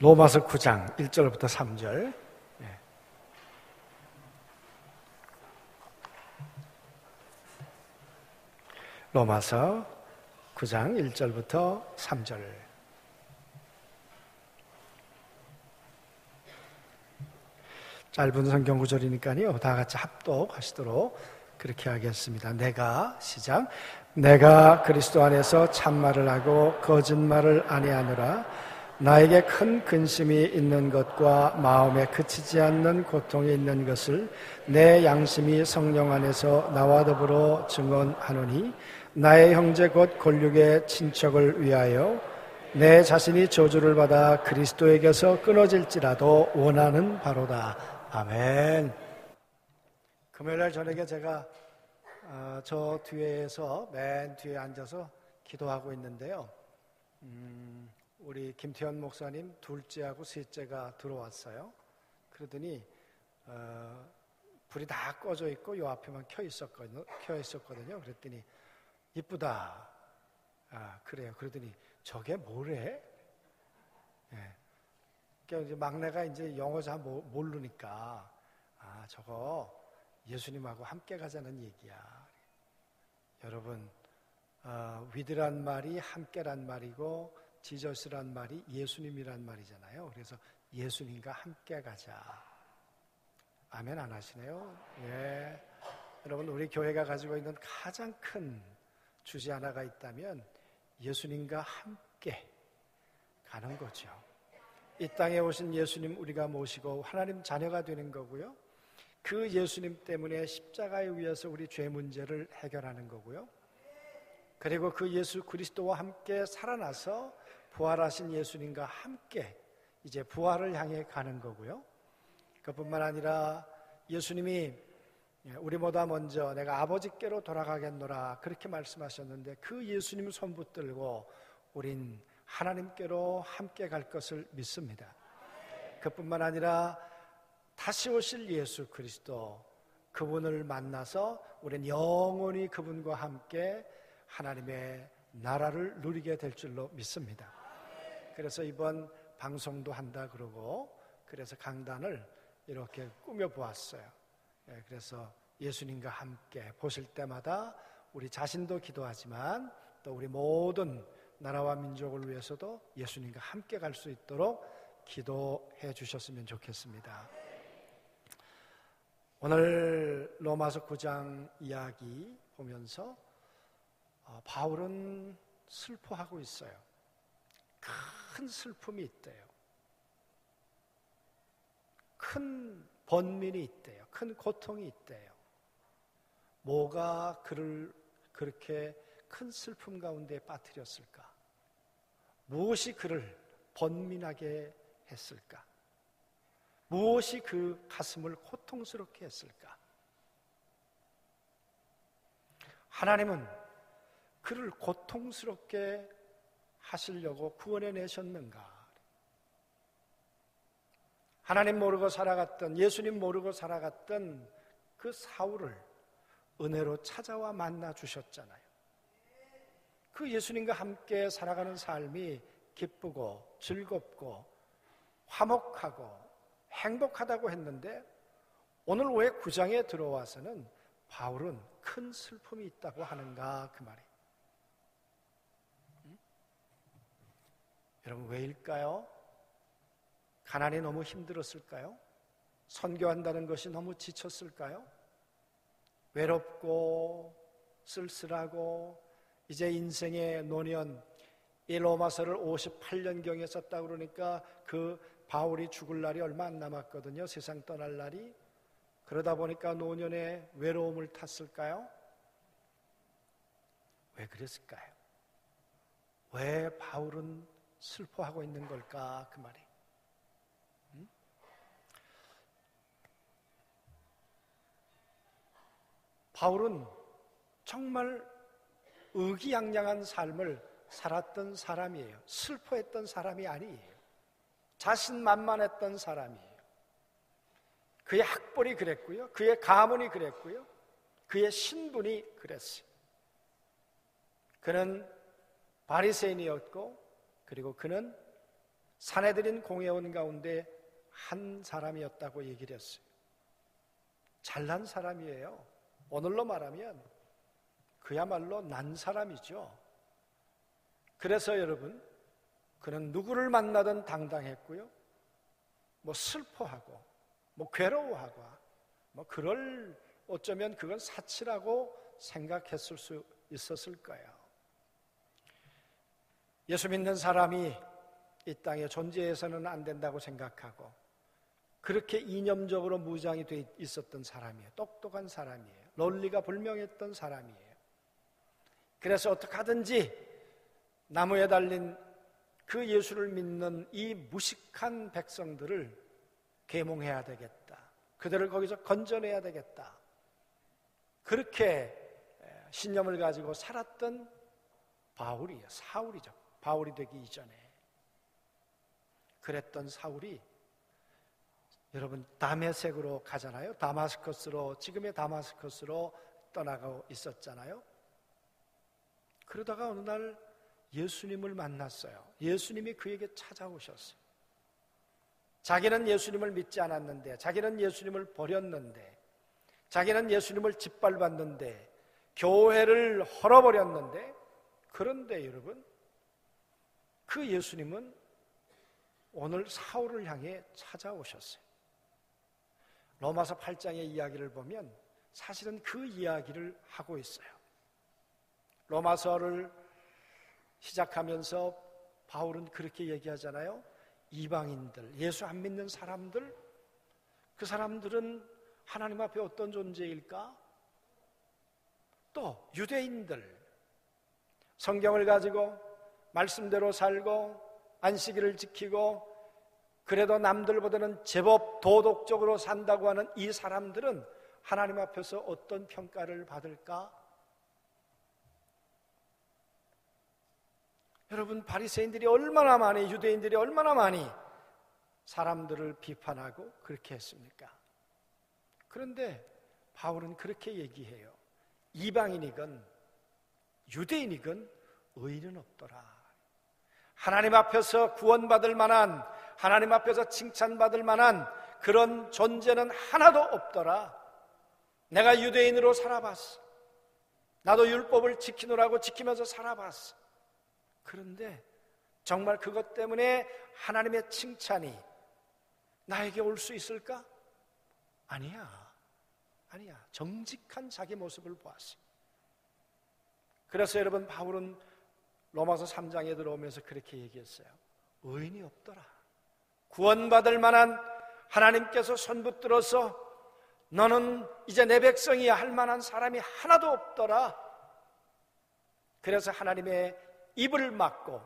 로마서 9장 1절부터 3절. 로마서 9장 1절부터 3절. 짧은 성경 구절이니까요, 다 같이 합독하시도록 그렇게 하겠습니다. 내가 그리스도 안에서 참말을 하고 거짓말을 아니하노라. 나에게 큰 근심이 있는 것과 마음에 그치지 않는 고통이 있는 것을 내 양심이 성령 안에서 나와 더불어 증언하노니, 나의 형제 곧 골육의 친척을 위하여 내 자신이 저주를 받아 그리스도에게서 끊어질지라도 원하는 바로다. 아멘. 금요일날 저녁에 제가 저 뒤에서 맨 뒤에 앉아서 기도하고 있는데요, 우리 김태현 목사님 둘째하고 셋째가 들어왔어요. 그러더니 불이 다 꺼져 있고 요 앞에만 켜 있었거든요. 그랬더니 이쁘다. 그래요. 그러더니 저게 뭐래? 그러니까 이제 막내가 이제 영어 잘 모르니까 저거 예수님하고 함께 가자는 얘기야. 여러분, with란 말이 함께란 말이고 지저스란 말이 예수님이란 말이잖아요. 그래서 예수님과 함께 가자. 아멘 안 하시네요? 예. 여러분, 우리 교회가 가지고 있는 가장 큰 주제 하나가 있다면 예수님과 함께 가는 거죠. 이 땅에 오신 예수님 우리가 모시고 하나님 자녀가 되는 거고요. 그 예수님 때문에 십자가에 의해서 우리 죄 문제를 해결하는 거고요. 그리고 그 예수 그리스도와 함께 살아나서 부활하신 예수님과 함께 이제 부활을 향해 가는 거고요. 그뿐만 아니라 예수님이 우리보다 먼저 내가 아버지께로 돌아가겠노라 그렇게 말씀하셨는데, 그 예수님 손 붙들고 우린 하나님께로 함께 갈 것을 믿습니다. 그뿐만 아니라 다시 오실 예수 그리스도, 그분을 만나서 우린 영원히 그분과 함께 하나님의 나라를 누리게 될 줄로 믿습니다. 그래서 이번 방송도 한다 그러고, 그래서 강단을 이렇게 꾸며보았어요. 그래서 예수님과 함께 보실 때마다 우리 자신도 기도하지만 또 우리 모든 나라와 민족을 위해서도 예수님과 함께 갈 수 있도록 기도해 주셨으면 좋겠습니다. 오늘 로마서 9장 이야기 보면서 바울은 슬퍼하고 있어요. 큰 슬픔이 있대요. 큰 번민이 있대요. 큰 고통이 있대요. 뭐가 그를 그렇게 큰 슬픔 가운데 빠뜨렸을까? 무엇이 그를 번민하게 했을까? 무엇이 그 가슴을 고통스럽게 했을까? 하나님은 그를 고통스럽게 하시려고 구원해내셨는가? 하나님 모르고 살아갔던, 예수님 모르고 살아갔던 그 사울을 은혜로 찾아와 만나 주셨잖아요. 그 예수님과 함께 살아가는 삶이 기쁘고 즐겁고 화목하고 행복하다고 했는데, 오늘 왜 9장에 들어와서는 바울은 큰 슬픔이 있다고 하는가, 그 말이에요. 여러분, 왜일까요? 가난이 너무 힘들었을까요? 선교한다는 것이 너무 지쳤을까요? 외롭고 쓸쓸하고 이제 인생의 노년, 이 로마서를 58년경에 썼다 그러니까 그 바울이 죽을 날이 얼마 안 남았거든요. 세상 떠날 날이. 그러다 보니까 노년에 외로움을 탔을까요? 왜 그랬을까요? 왜 바울은 슬퍼하고 있는 걸까, 그 말이. 바울은 정말 의기양양한 삶을 살았던 사람이에요. 슬퍼했던 사람이 아니에요. 자신만만했던 사람이에요. 그의 학벌이 그랬고요. 그의 가문이 그랬고요. 그의 신분이 그랬어요. 그는 바리새인이었고, 그리고 그는 사내들인 공회원 가운데 한 사람이었다고 얘기를 했어요. 잘난 사람이에요. 오늘로 말하면 그야말로 난 사람이죠. 그래서 여러분, 그는 누구를 만나든 당당했고요, 슬퍼하고 괴로워하고 어쩌면 그건 사치라고 생각했을 수 있었을 거예요. 예수 믿는 사람이 이 땅에 존재해서는 안 된다고 생각하고 그렇게 이념적으로 무장이 돼 있었던 사람이에요. 똑똑한 사람이에요. 논리가 분명했던 사람이에요. 그래서 어떻게 하든지 나무에 달린 그 예수를 믿는 이 무식한 백성들을 계몽해야 되겠다. 그들을 거기서 건져내야 되겠다. 그렇게 신념을 가지고 살았던 바울이에요. 사울이죠. 바울이 되기 이전에. 그랬던 사울이 여러분 다메섹으로 가잖아요. 지금의 다마스커스로 떠나가고 있었잖아요. 그러다가 어느 날 예수님을 만났어요. 예수님이 그에게 찾아오셨어요. 자기는 예수님을 믿지 않았는데, 자기는 예수님을 버렸는데, 자기는 예수님을 짓밟았는데, 교회를 헐어버렸는데, 그런데 여러분, 그 예수님은 오늘 사울을 향해 찾아오셨어요. 로마서 8장의 이야기를 보면 사실은 그 이야기를 하고 있어요. 로마서를 시작하면서 바울은 그렇게 얘기하잖아요. 이방인들, 예수 안 믿는 사람들, 그 사람들은 하나님 앞에 어떤 존재일까? 또 유대인들, 성경을 가지고 말씀대로 살고 안식일을 지키고 그래도 남들보다는 제법 도덕적으로 산다고 하는 이 사람들은 하나님 앞에서 어떤 평가를 받을까? 여러분, 바리새인들이 얼마나 많이, 유대인들이 얼마나 많이 사람들을 비판하고 그렇게 했습니까? 그런데 바울은 그렇게 얘기해요. 이방인이건 유대인이건 의인은 없더라. 하나님 앞에서 구원받을 만한, 하나님 앞에서 칭찬받을 만한 그런 존재는 하나도 없더라. 내가 유대인으로 살아봤어. 나도 율법을 지키느라고 지키면서 살아봤어. 그런데 정말 그것 때문에 하나님의 칭찬이 나에게 올 수 있을까? 아니야. 정직한 자기 모습을 보았어. 그래서 여러분, 바울은 로마서 3장에 들어오면서 그렇게 얘기했어요. 의인이 없더라. 구원받을 만한, 하나님께서 손 붙들어서 너는 이제 내 백성이야 할 만한 사람이 하나도 없더라. 그래서 하나님의 입을 막고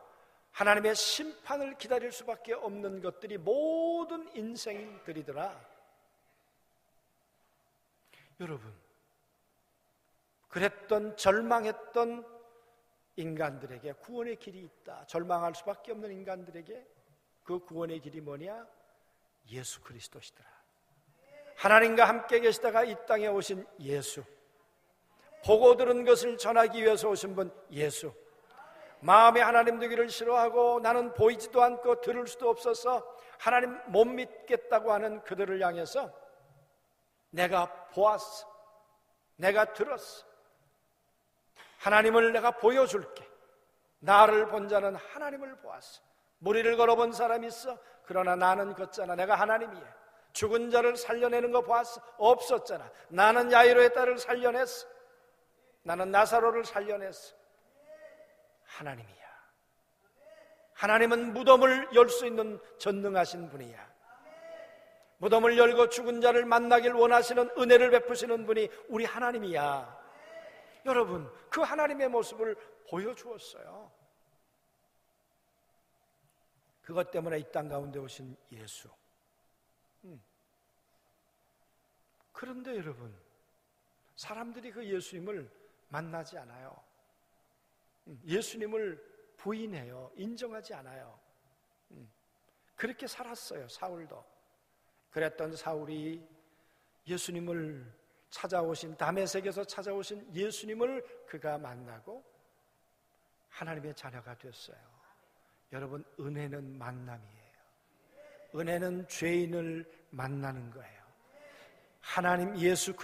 하나님의 심판을 기다릴 수밖에 없는 것들이 모든 인생들이더라. 여러분, 그랬던 절망했던 인간들에게 구원의 길이 있다. 절망할 수밖에 없는 인간들에게 그 구원의 길이 뭐냐? 예수 그리스도시더라. 하나님과 함께 계시다가 이 땅에 오신 예수, 보고 들은 것을 전하기 위해서 오신 분 예수, 마음에 하나님 되기를 싫어하고 나는 보이지도 않고 들을 수도 없어서 하나님 못 믿겠다고 하는 그들을 향해서 내가 보았어, 내가 들었어, 하나님을 내가 보여줄게. 나를 본 자는 하나님을 보았어. 무리를 걸어본 사람이 있어? 그러나 나는 걷잖아. 내가 하나님이야. 죽은 자를 살려내는 거 보았어? 없었잖아. 나는 야이로의 딸을 살려냈어. 나는 나사로를 살려냈어. 하나님이야. 하나님은 무덤을 열 수 있는 전능하신 분이야. 무덤을 열고 죽은 자를 만나길 원하시는 은혜를 베푸시는 분이 우리 하나님이야. 여러분, 그 하나님의 모습을 보여주었어요. 그것 때문에 이 땅 가운데 오신 예수. 그런데 여러분, 사람들이 그 예수님을 만나지 않아요. 예수님을 부인해요. 인정하지 않아요. 그렇게 살았어요, 사울도. 그랬던 사울이 예수님을 찾아오신, 다메섹에서 찾아오신 예수님을 그가 만나고 하나님의 자녀가 됐어요. 여러분, 은혜는 만남이에요. 은혜는 죄인을 만나는 거예요. 하나님 예수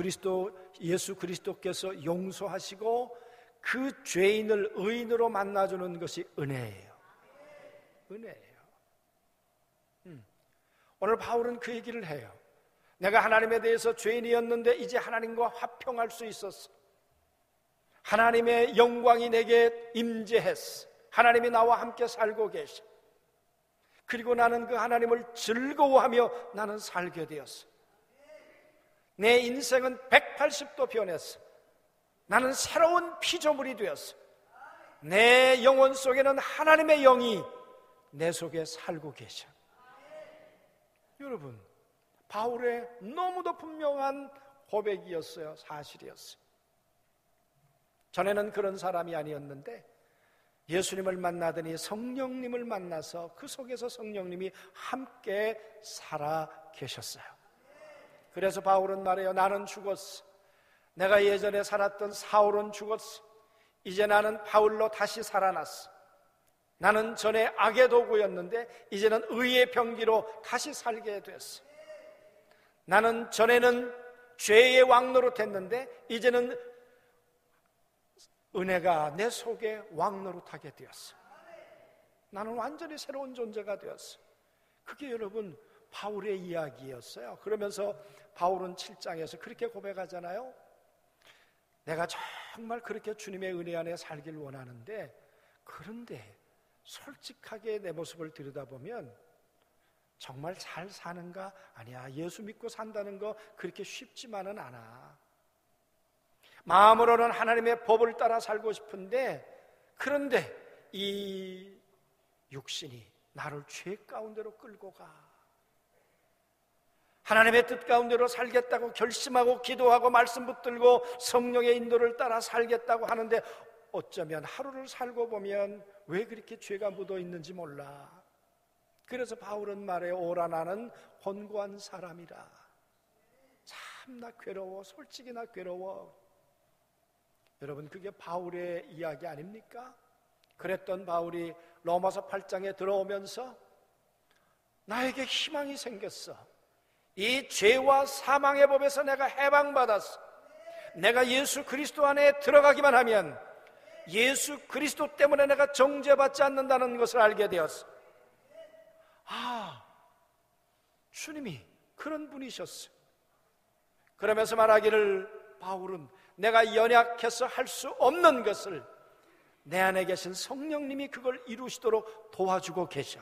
그리스도께서 용서하시고 그 죄인을 의인으로 만나주는 것이 은혜예요. 은혜예요. 오늘 바울은 그 얘기를 해요. 내가 하나님에 대해서 죄인이었는데 이제 하나님과 화평할 수 있었어. 하나님의 영광이 내게 임재했어. 하나님이 나와 함께 살고 계셔. 그리고 나는 그 하나님을 즐거워하며 나는 살게 되었어. 내 인생은 180도 변했어. 나는 새로운 피조물이 되었어. 내 영혼 속에는 하나님의 영이 내 속에 살고 계셔. 여러분, 바울의 너무도 분명한 고백이었어요. 사실이었어요. 전에는 그런 사람이 아니었는데 예수님을 만나더니 성령님을 만나서 그 속에서 성령님이 함께 살아 계셨어요. 그래서 바울은 말해요. 나는 죽었어. 내가 예전에 살았던 사울은 죽었어. 이제 나는 바울로 다시 살아났어. 나는 전에 악의 도구였는데 이제는 의의 병기로 다시 살게 됐어. 나는 전에는 죄의 왕노릇했는데 이제는 은혜가 내 속에 왕노릇하게 되었어. 나는 완전히 새로운 존재가 되었어. 그게 여러분 바울의 이야기였어요. 그러면서 바울은 7장에서 그렇게 고백하잖아요. 내가 정말 그렇게 주님의 은혜 안에 살길 원하는데, 그런데 솔직하게 내 모습을 들여다보면 정말 잘 사는가? 아니야. 예수 믿고 산다는 거 그렇게 쉽지만은 않아. 마음으로는 하나님의 법을 따라 살고 싶은데, 그런데 이 육신이 나를 죄 가운데로 끌고 가. 하나님의 뜻 가운데로 살겠다고 결심하고 기도하고 말씀 붙들고 성령의 인도를 따라 살겠다고 하는데 어쩌면 하루를 살고 보면 왜 그렇게 죄가 묻어 있는지 몰라. 그래서 바울은 말해요. 오라 나는 혼고한 사람이라. 참나 괴로워. 솔직히 나 괴로워. 여러분, 그게 바울의 이야기 아닙니까? 그랬던 바울이 로마서 8장에 들어오면서 나에게 희망이 생겼어. 이 죄와 사망의 법에서 내가 해방받았어. 내가 예수 그리스도 안에 들어가기만 하면 예수 그리스도 때문에 내가 정죄받지 않는다는 것을 알게 되었어. 아, 주님이 그런 분이셨어. 그러면서 말하기를 바울은 내가 연약해서 할 수 없는 것을 내 안에 계신 성령님이 그걸 이루시도록 도와주고 계셔.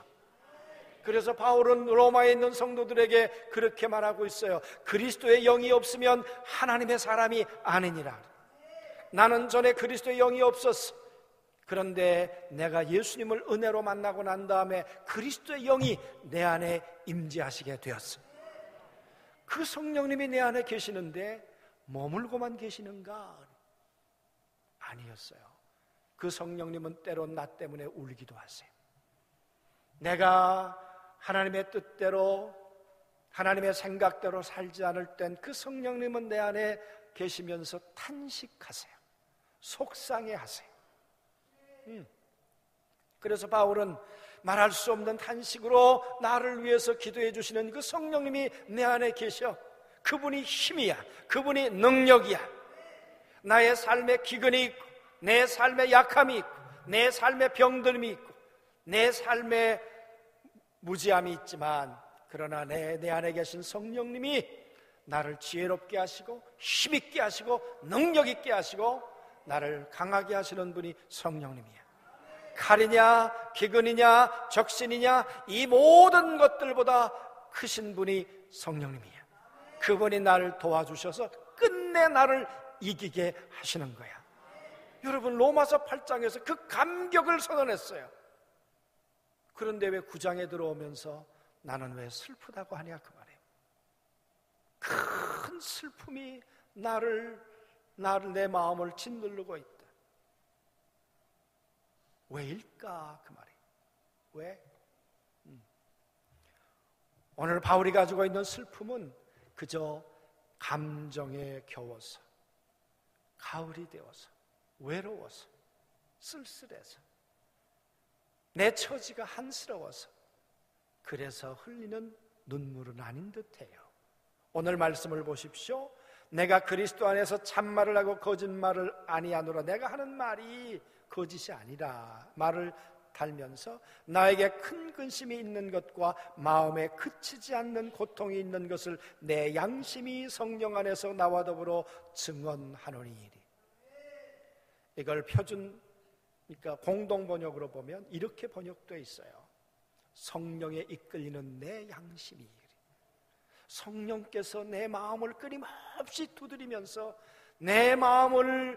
그래서 바울은 로마에 있는 성도들에게 그렇게 말하고 있어요. 그리스도의 영이 없으면 하나님의 사람이 아니니라. 나는 전에 그리스도의 영이 없었어. 그런데 내가 예수님을 은혜로 만나고 난 다음에 그리스도의 영이 내 안에 임재하시게 되었어. 그 성령님이 내 안에 계시는데 머물고만 계시는가? 아니었어요. 그 성령님은 때론 나 때문에 울기도 하세요. 내가 하나님의 뜻대로 하나님의 생각대로 살지 않을 땐 그 성령님은 내 안에 계시면서 탄식하세요. 속상해하세요. 그래서 바울은 말할 수 없는 탄식으로 나를 위해서 기도해 주시는 그 성령님이 내 안에 계셔. 그분이 힘이야. 그분이 능력이야. 나의 삶에 기근이 있고 내 삶에 약함이 있고 내 삶에 병듦이 있고 내 삶에 무지함이 있지만, 그러나 내 안에 계신 성령님이 나를 지혜롭게 하시고 힘있게 하시고 능력 있게 하시고 나를 강하게 하시는 분이 성령님이야. 칼이냐 기근이냐 적신이냐 이 모든 것들보다 크신 분이 성령님이야. 그분이 나를 도와주셔서 끝내 나를 이기게 하시는 거야. 여러분, 로마서 8장에서 그 감격을 선언했어요. 그런데 왜 9장에 들어오면서 나는 왜 슬프다고 하냐 그 말이에요. 큰 슬픔이 나를 내 마음을 짓누르고 있다. 왜일까 그 말이에요. 왜? 오늘 바울이 가지고 있는 슬픔은 그저 감정에 겨워서, 가을이 되어서, 외로워서, 쓸쓸해서, 내 처지가 한스러워서 그래서 흘리는 눈물은 아닌 듯해요. 오늘 말씀을 보십시오. 내가 그리스도 안에서 참말을 하고 거짓말을 아니하노라. 내가 하는 말이 거짓이 아니라 말을 달면서 나에게 큰 근심이 있는 것과 마음에 그치지 않는 고통이 있는 것을 내 양심이 성령 안에서 나와 더불어 증언하노니. 이걸 표준, 그러니까 공동 번역으로 보면 이렇게 번역되어 있어요. 성령에 이끌리는 내 양심이. 성령께서 내 마음을 끊임없이 두드리면서 내 마음을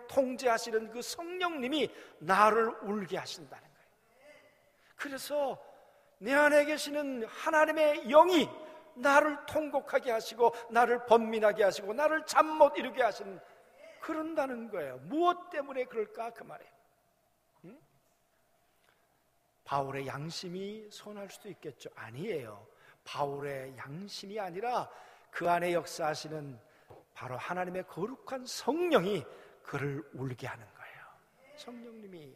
통제하시는 그 성령님이 나를 울게 하신다는 거예요. 그래서 내 안에 계시는 하나님의 영이 나를 통곡하게 하시고 나를 번민하게 하시고 나를 잠 못 이루게 하시는, 그런다는 거예요. 무엇 때문에 그럴까 그 말이에요. 바울의 양심이 선할 수도 있겠죠. 아니에요. 바울의 양심이 아니라 그 안에 역사하시는 바로 하나님의 거룩한 성령이 그를 울게 하는 거예요. 성령님이.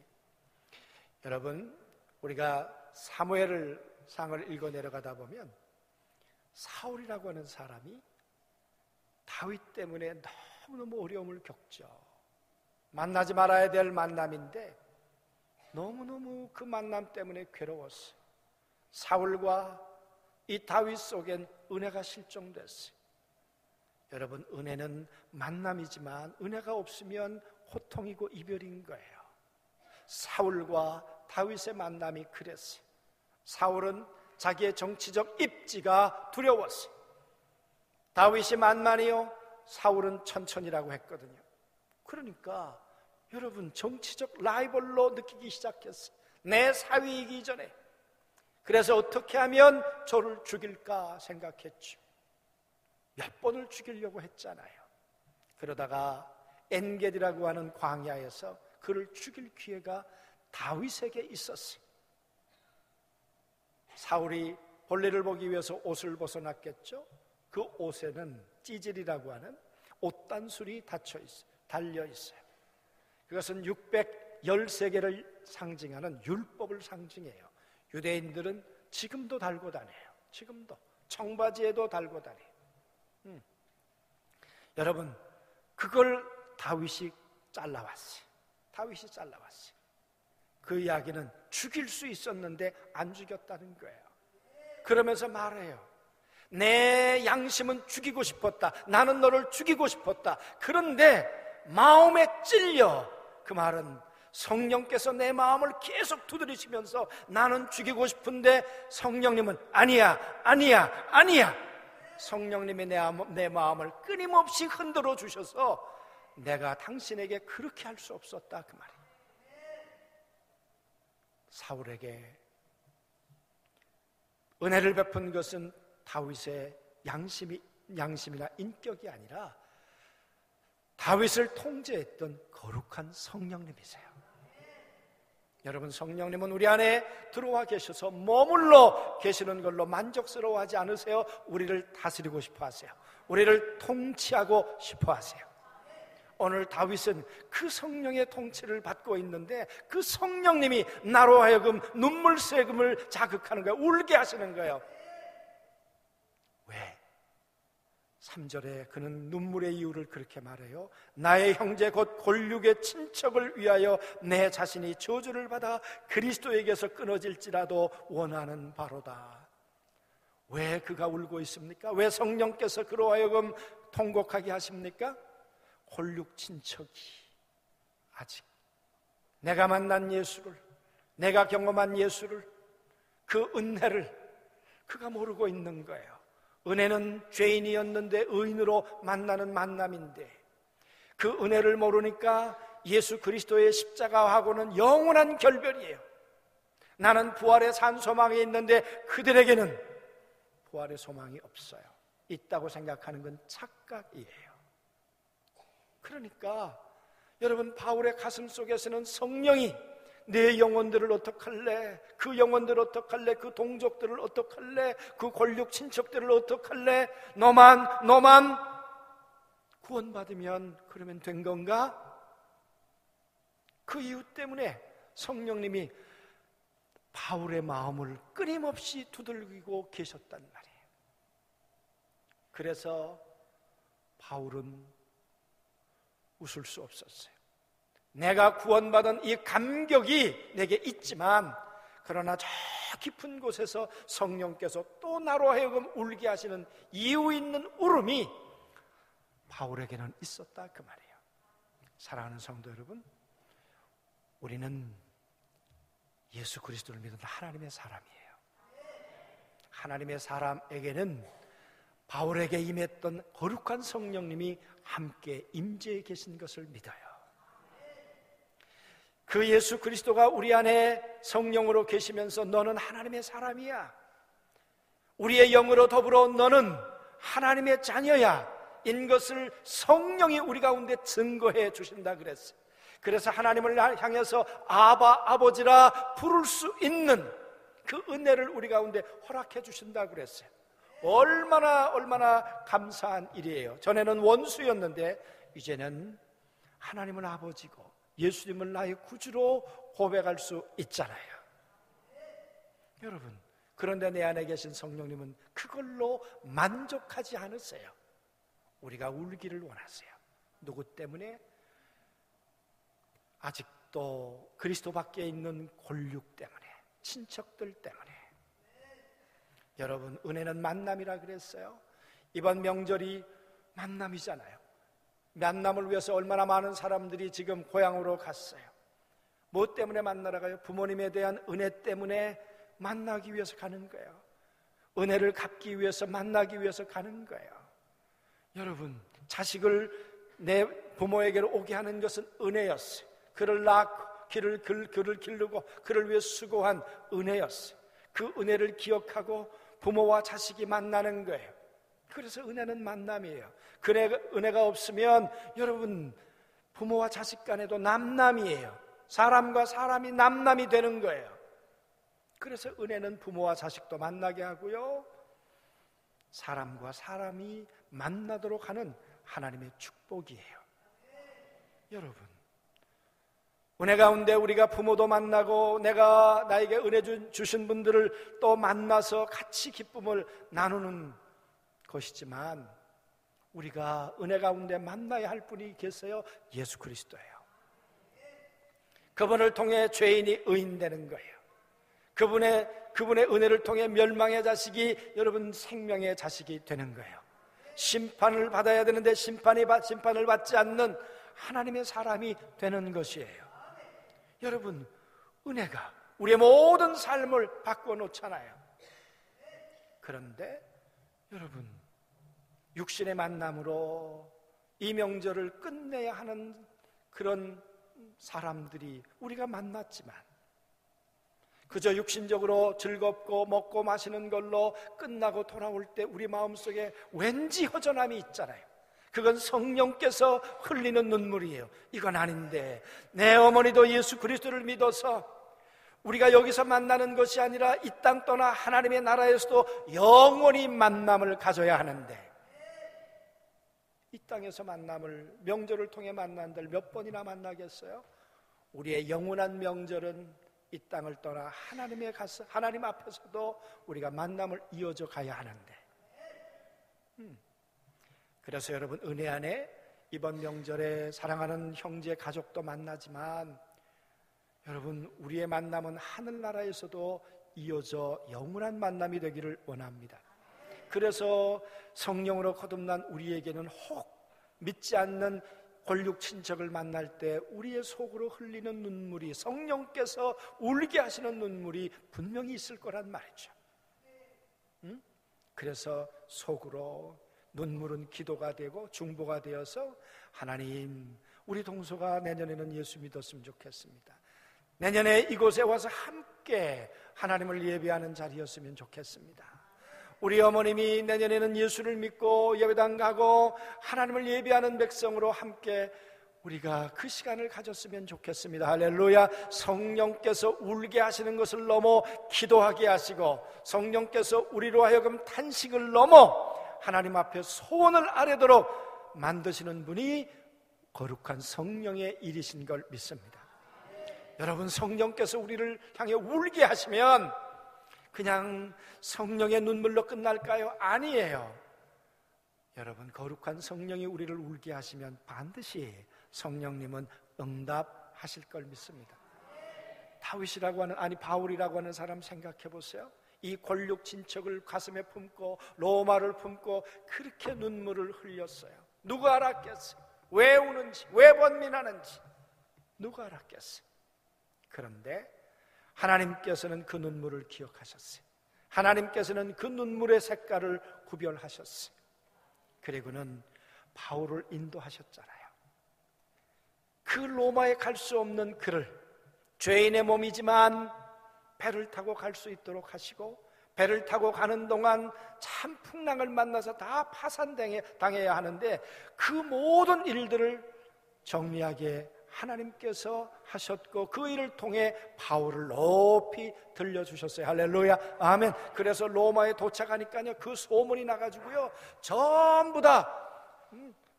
여러분, 우리가 사무엘상을 읽어 내려가다 보면 사울이라고 하는 사람이 다윗 때문에 너무너무 어려움을 겪죠. 만나지 말아야 될 만남인데 너무너무 그 만남 때문에 괴로웠어요. 사울과 이 다윗 속엔 은혜가 실종됐어요. 여러분, 은혜는 만남이지만 은혜가 없으면 고통이고 이별인 거예요. 사울과 다윗의 만남이 그랬어요. 사울은 자기의 정치적 입지가 두려웠어요. 다윗이 만만이요, 사울은 천천히라고 했거든요. 그러니까 여러분, 정치적 라이벌로 느끼기 시작했어요. 내 사위이기 전에. 그래서 어떻게 하면 저를 죽일까 생각했죠. 몇 번을 죽이려고 했잖아요. 그러다가 엔게디라고 하는 광야에서 그를 죽일 기회가 다윗에게 있었어요. 사울이 볼일을 보기 위해서 옷을 벗어났겠죠. 그 옷에는 찌질이라고 하는 옷단술이 달려 있어요. 그것은 613개를 상징하는 율법을 상징해요. 유대인들은 지금도 달고 다녀요. 지금도 청바지에도 달고 다녀요. 여러분, 그걸 다윗이 잘라왔어요. 그 이야기는 죽일 수 있었는데 안 죽였다는 거예요. 그러면서 말해요. 내 양심은 죽이고 싶었다. 나는 너를 죽이고 싶었다. 그런데 마음에 찔려. 그 말은 성령께서 내 마음을 계속 두드리시면서 나는 죽이고 싶은데 성령님은 아니야. 성령님이 내 마음을 끊임없이 흔들어 주셔서 내가 당신에게 그렇게 할 수 없었다 그 말이에요. 사울에게 은혜를 베푼 것은 다윗의 양심이나 인격이 아니라 다윗을 통제했던 거룩한 성령님이세요. 여러분, 성령님은 우리 안에 들어와 계셔서 머물러 계시는 걸로 만족스러워하지 않으세요? 우리를 다스리고 싶어 하세요. 우리를 통치하고 싶어 하세요. 오늘 다윗은 그 성령의 통치를 받고 있는데 그 성령님이 나로 하여금 눈물샘을 자극하는 거예요. 울게 하시는 거예요. 왜? 3절에 그는 눈물의 이유를 그렇게 말해요. 나의 형제 곧 골육의 친척을 위하여 내 자신이 저주를 받아 그리스도에게서 끊어질지라도 원하는 바로다. 왜 그가 울고 있습니까? 왜 성령께서 그로 하여금 통곡하게 하십니까? 골육 친척이 아직 내가 만난 예수를, 내가 경험한 예수를, 그 은혜를 그가 모르고 있는 거예요. 은혜는 죄인이었는데 의인으로 만나는 만남인데 그 은혜를 모르니까 예수 그리스도의 십자가하고는 영원한 결별이에요. 나는 부활의 산 소망이 있는데 그들에게는 부활의 소망이 없어요. 있다고 생각하는 건 착각이에요. 그러니까 여러분, 바울의 가슴 속에서는 성령이 내 영혼들을 어떡할래? 그 영혼들을 어떡할래? 그 동족들을 어떡할래? 그 골육 친척들을 어떡할래? 너만 구원받으면 그러면 된 건가? 그 이유 때문에 성령님이 바울의 마음을 끊임없이 두들기고 계셨단 말이에요. 그래서 바울은 웃을 수 없었어요. 내가 구원받은 이 감격이 내게 있지만, 그러나 저 깊은 곳에서 성령께서 또 나로 하여금 울게 하시는 이유 있는 울음이 바울에게는 있었다, 그 말이에요. 사랑하는 성도 여러분, 우리는 예수 그리스도를 믿는 하나님의 사람이에요. 하나님의 사람에게는 바울에게 임했던 거룩한 성령님이 함께 임재해 계신 것을 믿어요. 그 예수 그리스도가 우리 안에 성령으로 계시면서 너는 하나님의 사람이야, 우리의 영으로 더불어 너는 하나님의 자녀야, 인 것을 성령이 우리 가운데 증거해 주신다 그랬어요. 그래서 하나님을 향해서 아바, 아버지라 부를 수 있는 그 은혜를 우리 가운데 허락해 주신다 그랬어요. 얼마나 감사한 일이에요. 전에는 원수였는데 이제는 하나님은 아버지고 예수님을 나의 구주로 고백할 수 있잖아요. 여러분, 그런데 내 안에 계신 성령님은 그걸로 만족하지 않으세요. 우리가 울기를 원하세요. 누구 때문에? 아직도 그리스도 밖에 있는 골육 때문에, 친척들 때문에. 여러분, 은혜는 만남이라 그랬어요. 이번 명절이 만남이잖아요. 만남을 위해서 얼마나 많은 사람들이 지금 고향으로 갔어요. 뭐 때문에 만나러 가요? 부모님에 대한 은혜 때문에 만나기 위해서 가는 거예요. 은혜를 갚기 위해서, 만나기 위해서 가는 거예요. 여러분, 자식을 내 부모에게로 오게 하는 것은 은혜였어요. 그를 낳고 그를 기르고 그를 위해 수고한 은혜였어요. 그 은혜를 기억하고 부모와 자식이 만나는 거예요. 그래서 은혜는 만남이에요. 그 은혜가 없으면 여러분, 부모와 자식 간에도 남남이에요. 사람과 사람이 남남이 되는 거예요. 그래서 은혜는 부모와 자식도 만나게 하고요, 사람과 사람이 만나도록 하는 하나님의 축복이에요. 여러분, 은혜 가운데 우리가 부모도 만나고 나에게 은혜 주신 분들을 또 만나서 같이 기쁨을 나누는 것이지만, 우리가 은혜 가운데 만나야 할 분이 계세요. 예수 그리스도예요. 그분을 통해 죄인이 의인되는 거예요. 그분의 은혜를 통해 멸망의 자식이 여러분 생명의 자식이 되는 거예요. 심판을 받아야 되는데 심판을 받지 않는 하나님의 사람이 되는 것이에요. 여러분, 은혜가 우리의 모든 삶을 바꿔놓잖아요. 그런데 여러분, 육신의 만남으로 이 명절을 끝내야 하는 그런 사람들이 우리가 만났지만, 그저 육신적으로 즐겁고 먹고 마시는 걸로 끝나고 돌아올 때 우리 마음속에 왠지 허전함이 있잖아요. 그건 성령께서 흘리는 눈물이에요. 이건 아닌데, 내 어머니도 예수 그리스도를 믿어서 우리가 여기서 만나는 것이 아니라 이 땅 떠나 하나님의 나라에서도 영원히 만남을 가져야 하는데, 이 땅에서 명절을 통해 만난들 몇 번이나 만나겠어요? 우리의 영원한 명절은 이 땅을 떠나 하나님 앞에서도 우리가 만남을 이어져 가야 하는데, 그래서 여러분, 은혜 안에 이번 명절에 사랑하는 형제 가족도 만나지만, 여러분, 우리의 만남은 하늘나라에서도 이어져 영원한 만남이 되기를 원합니다. 그래서 성령으로 거듭난 우리에게는 혹 믿지 않는 권육 친척을 만날 때 우리의 속으로 흘리는 눈물이, 성령께서 울게 하시는 눈물이 분명히 있을 거란 말이죠. 그래서 속으로 눈물은 기도가 되고 중보가 되어서, 하나님, 우리 동서가 내년에는 예수 믿었으면 좋겠습니다. 내년에 이곳에 와서 함께 하나님을 예배하는 자리였으면 좋겠습니다. 우리 어머님이 내년에는 예수를 믿고 예배당 가고 하나님을 예배하는 백성으로 함께 우리가 그 시간을 가졌으면 좋겠습니다. 할렐루야. 성령께서 울게 하시는 것을 넘어 기도하게 하시고, 성령께서 우리로 하여금 탄식을 넘어 하나님 앞에 소원을 아뢰도록 만드시는 분이 거룩한 성령의 일이신 걸 믿습니다. 여러분, 성령께서 우리를 향해 울게 하시면 그냥 성령의 눈물로 끝날까요? 아니에요. 여러분, 거룩한 성령이 우리를 울게 하시면 반드시 성령님은 응답하실 걸 믿습니다. 다윗이라고 하는, 아니 바울이라고 하는 사람 생각해 보세요. 이 권력 진척을 가슴에 품고 로마를 품고 그렇게 눈물을 흘렸어요. 누가 알았겠어요? 왜 우는지, 왜 번민하는지 누가 알았겠어요? 그런데 하나님께서는 그 눈물을 기억하셨어요. 하나님께서는 그 눈물의 색깔을 구별하셨어요. 그리고는 바울을 인도하셨잖아요. 그 로마에 갈 수 없는 그를 죄인의 몸이지만 배를 타고 갈 수 있도록 하시고, 배를 타고 가는 동안 참 풍랑을 만나서 다 파산당해야 하는데 그 모든 일들을 정리하게 하나님께서 하셨고, 그 일을 통해 바울을 높이 들려주셨어요. 할렐루야, 아멘. 그래서 로마에 도착하니까요, 그 소문이 나가지고요, 전부 다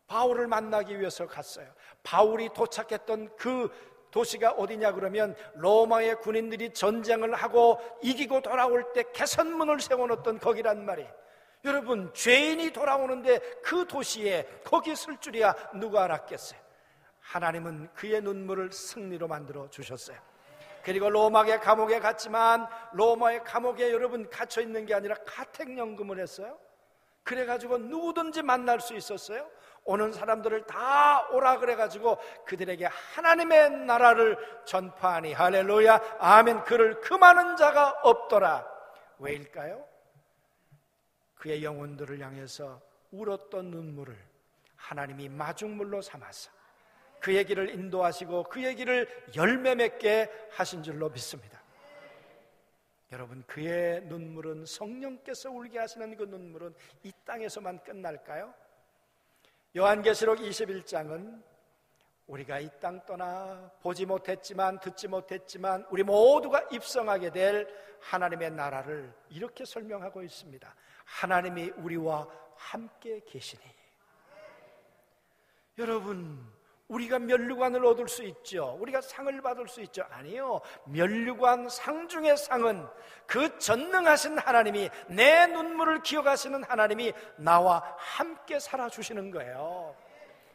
바울을 만나기 위해서 갔어요. 바울이 도착했던 그 도시가 어디냐 그러면 로마의 군인들이 전쟁을 하고 이기고 돌아올 때 개선문을 세워놓던 거기란 말이에요. 여러분, 죄인이 돌아오는데 그 도시에 거기 쓸 줄이야 누가 알았겠어요? 하나님은 그의 눈물을 승리로 만들어 주셨어요. 그리고 로마의 감옥에 갔지만 로마의 감옥에 여러분 갇혀 있는 게 아니라 가택연금을 했어요. 그래가지고 누구든지 만날 수 있었어요. 오는 사람들을 다 오라 그래가지고 그들에게 하나님의 나라를 전파하니, 할렐루야, 아멘. 그를 금하는 자가 없더라. 왜일까요? 그의 영혼들을 향해서 울었던 눈물을 하나님이 마중물로 삼아서 그의 길을 인도하시고 그의 길을 열매 맺게 하신 줄로 믿습니다. 여러분, 그의 눈물은, 성령께서 울게 하시는 그 눈물은 이 땅에서만 끝날까요? 요한계시록 21장은 우리가 이 땅 떠나 보지 못했지만 듣지 못했지만 우리 모두가 입성하게 될 하나님의 나라를 이렇게 설명하고 있습니다. 하나님이 우리와 함께 계시니. 여러분, 우리가 면류관을 얻을 수 있죠. 우리가 상을 받을 수 있죠. 아니요, 면류관 상 중의 상은 그 전능하신 하나님이, 내 눈물을 기억하시는 하나님이 나와 함께 살아주시는 거예요.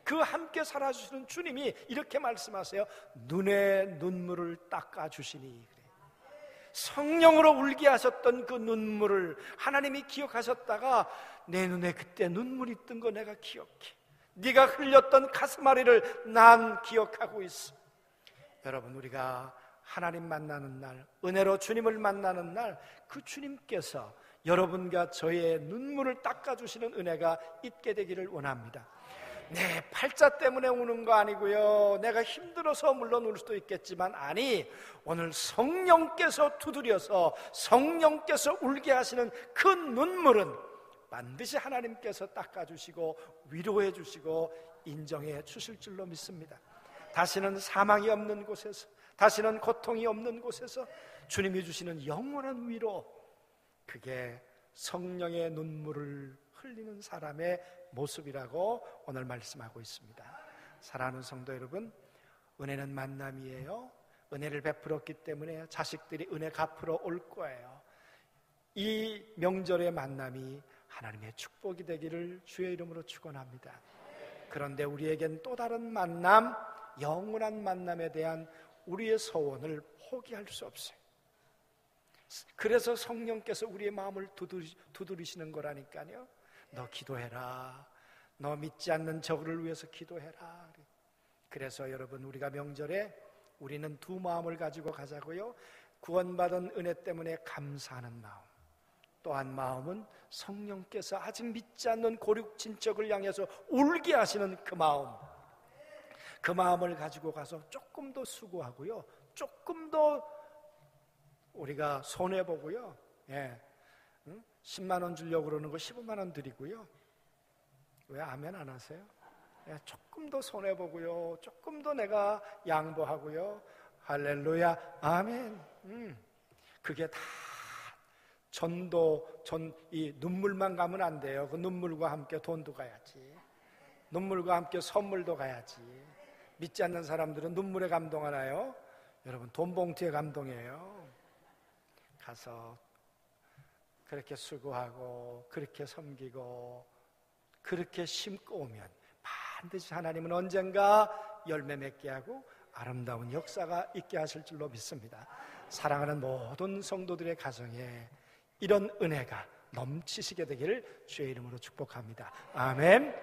그 함께 살아주시는 주님이 이렇게 말씀하세요. 눈에 눈물을 닦아주시니. 성령으로 울게 하셨던 그 눈물을 하나님이 기억하셨다가 내 눈에 그때 눈물이 뜬 거 내가 기억해. 네가 흘렸던 가슴앓이를 난 기억하고 있어. 여러분, 우리가 하나님 만나는 날, 은혜로 주님을 만나는 날, 그 주님께서 여러분과 저의 눈물을 닦아주시는 은혜가 있게 되기를 원합니다. 내 팔자 때문에 우는 거 아니고요, 내가 힘들어서 물론 울 수도 있겠지만, 아니, 오늘 성령께서 두드려서 성령께서 울게 하시는 그 눈물은 반드시 하나님께서 닦아주시고 위로해 주시고 인정해 주실 줄로 믿습니다. 다시는 사망이 없는 곳에서, 다시는 고통이 없는 곳에서 주님이 주시는 영원한 위로, 그게 성령의 눈물을 흘리는 사람의 모습이라고 오늘 말씀하고 있습니다. 사랑하는 성도 여러분, 은혜는 만남이에요. 은혜를 베풀었기 때문에 자식들이 은혜 갚으러 올 거예요. 이 명절의 만남이 하나님의 축복이 되기를 주의 이름으로 축원합니다. 그런데 우리에겐 또 다른 만남, 영원한 만남에 대한 우리의 소원을 포기할 수 없어요. 그래서 성령께서 우리의 마음을 두드리시는 거라니까요. 너 기도해라. 너 믿지 않는 저를 위해서 기도해라. 그래서 여러분, 우리가 명절에 우리는 두 마음을 가지고 가자고요. 구원받은 은혜 때문에 감사하는 마음, 또 한 마음은 성령께서 아직 믿지 않는 고륙진척을 향해서 울게 하시는 그 마음, 그 마음을 가지고 가서 조금 더 수고하고요, 조금 더 우리가 손해보고요, 10만 원 주려고 그러는 거 15만 원 드리고요. 왜 아멘 안 하세요? 조금 더 손해보고요, 조금 더 내가 양보하고요. 할렐루야, 아멘. 그게 다 이 눈물만 가면 안 돼요. 그 눈물과 함께 돈도 가야지. 눈물과 함께 선물도 가야지. 믿지 않는 사람들은 눈물에 감동하나요? 여러분 돈 봉투에 감동해요. 가서 그렇게 수고하고 그렇게 섬기고 그렇게 심고 오면 반드시 하나님은 언젠가 열매 맺게 하고 아름다운 역사가 있게 하실 줄로 믿습니다. 사랑하는 모든 성도들의 가정에 이런 은혜가 넘치시게 되기를 주의 이름으로 축복합니다. 아멘.